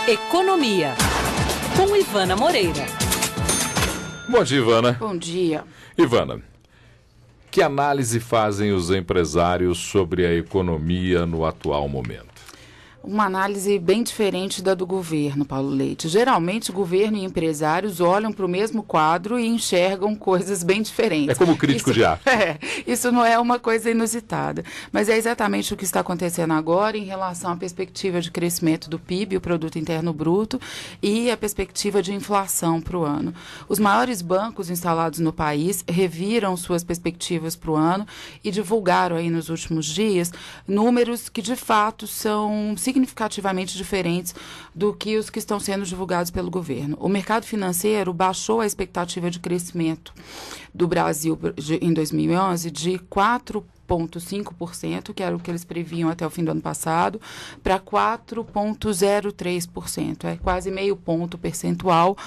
Economia, com Ivana Moreira. Bom dia, Ivana. Bom dia. Ivana, que análise fazem os empresários sobre a economia no atual momento? Uma análise bem diferente da do governo, Paulo Leite. Geralmente, o governo e empresários olham para o mesmo quadro e enxergam coisas bem diferentes. É como crítico de arte. Isso não é uma coisa inusitada. Mas é exatamente o que está acontecendo agora em relação à perspectiva de crescimento do PIB, o Produto Interno Bruto, e a perspectiva de inflação para o ano. Os maiores bancos instalados no país reviram suas perspectivas para o ano e divulgaram aí nos últimos dias números que, de fato, são significativamente diferentes do que os que estão sendo divulgados pelo governo. O mercado financeiro baixou a expectativa de crescimento do Brasil em 2011 de 4,5%, que era o que eles previam até o fim do ano passado, para 4,03%. É quase meio ponto percentual,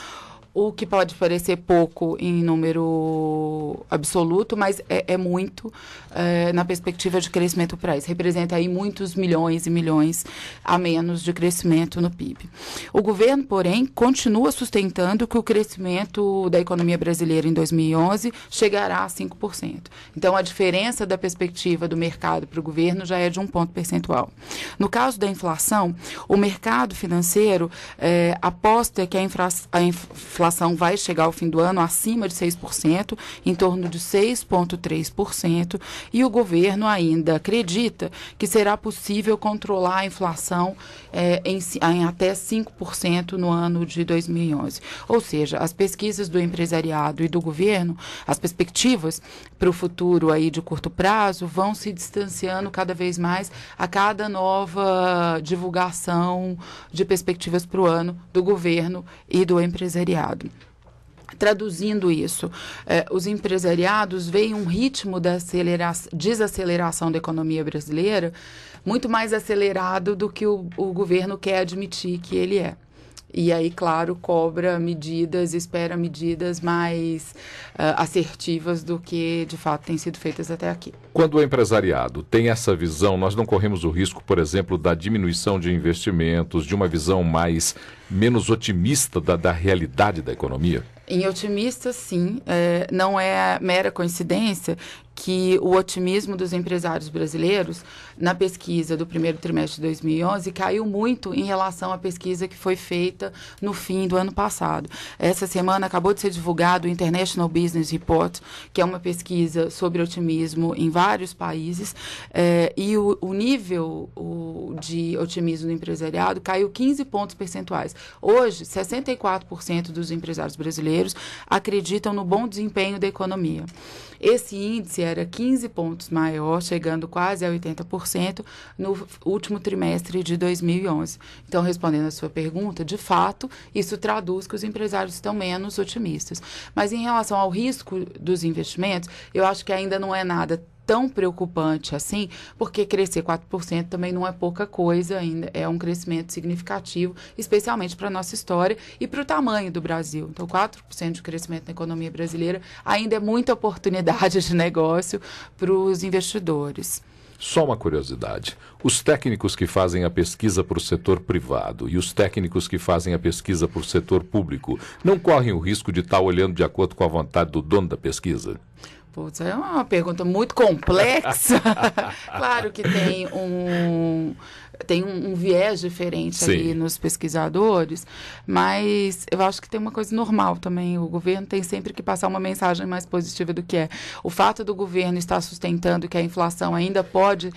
o que pode parecer pouco em número absoluto, mas é muito na perspectiva de crescimento para isso. Representa aí muitos milhões e milhões a menos de crescimento no PIB. O governo, porém, continua sustentando que o crescimento da economia brasileira em 2011 chegará a 5%. Então, a diferença da perspectiva do mercado para o governo já é de 1 ponto percentual. No caso da inflação, o mercado financeiro aposta que a inflação vai chegar ao fim do ano acima de 6%, em torno de 6,3%, e o governo ainda acredita que será possível controlar a inflação em até 5% no ano de 2011. Ou seja, as pesquisas do empresariado e do governo, as perspectivas para o futuro aí de curto prazo vão se distanciando cada vez mais a cada nova divulgação de perspectivas para o ano do governo e do empresariado. Traduzindo isso, os empresariados veem um ritmo da desaceleração da economia brasileira muito mais acelerado do que o governo quer admitir que ele é. E aí, claro, espera medidas mais assertivas do que, de fato, têm sido feitas até aqui. Quando o empresariado tem essa visão, nós não corremos o risco, por exemplo, da diminuição de investimentos, de uma visão menos otimista da realidade da economia? Em otimista, sim. Não é mera coincidência que o otimismo dos empresários brasileiros na pesquisa do primeiro trimestre de 2011 caiu muito em relação à pesquisa que foi feita no fim do ano passado. Essa semana acabou de ser divulgado o International Business Report, que é uma pesquisa sobre otimismo em vários países, e o nível de otimismo do empresariado caiu 15 pontos percentuais. Hoje, 64% dos empresários brasileiros acreditam no bom desempenho da economia. Esse índice era 15 pontos maior, chegando quase a 80% no último trimestre de 2011. Então, respondendo a sua pergunta, de fato, isso traduz que os empresários estão menos otimistas. Mas em relação ao risco dos investimentos, eu acho que ainda não é nada tão preocupante assim, porque crescer 4% também não é pouca coisa, ainda é um crescimento significativo, especialmente para a nossa história e para o tamanho do Brasil. Então, 4% de crescimento na economia brasileira ainda é muita oportunidade de negócio para os investidores. Só uma curiosidade, os técnicos que fazem a pesquisa para o setor privado e os técnicos que fazem a pesquisa para o setor público não correm o risco de estar olhando de acordo com a vontade do dono da pesquisa? Putz, é uma pergunta muito complexa. Claro que tem um viés diferente ali nos pesquisadores, mas eu acho que tem uma coisa normal também. O governo tem sempre que passar uma mensagem mais positiva do que é. O fato do governo estar sustentando que a inflação ainda pode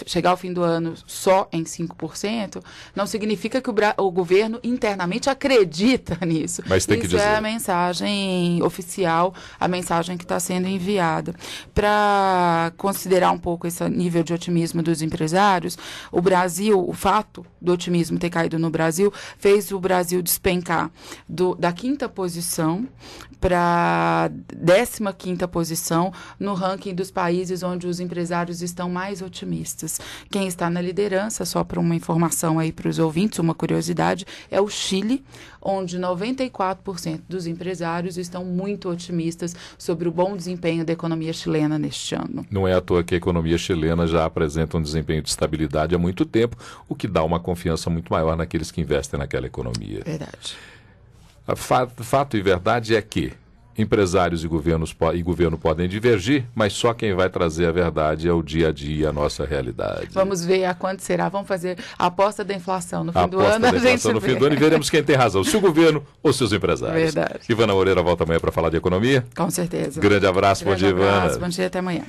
chegar ao fim do ano só em 5%, não significa que o governo internamente acredita nisso. Mas tem que dizer. Isso é a mensagem oficial, a mensagem que está sendo enviada. Para considerar um pouco esse nível de otimismo dos empresários, o fato do otimismo ter caído no Brasil fez o Brasil despencar da 5ª posição para 15ª posição no ranking dos países onde os empresários estão mais otimistas. Quem está na liderança, só para uma informação aí para os ouvintes, uma curiosidade, é o Chile, onde 94% dos empresários estão muito otimistas sobre o bom desempenho da economia chilena neste ano. Não é à toa que a economia chilena já apresenta um desempenho de estabilidade há muito tempo, o que dá uma confiança muito maior naqueles que investem naquela economia. Verdade. Fato e verdade é que empresários e governo podem divergir, mas só quem vai trazer a verdade é o dia a dia, a nossa realidade. Vamos ver a quanto será. Vamos fazer a aposta da inflação no fim a do ano. Aposta da inflação no fim do ano e veremos quem tem razão, se o governo ou se os empresários. Verdade. Ivana Moreira volta amanhã para falar de economia. Com certeza. Grande abraço, bom dia, Ivana. Bom dia, até amanhã.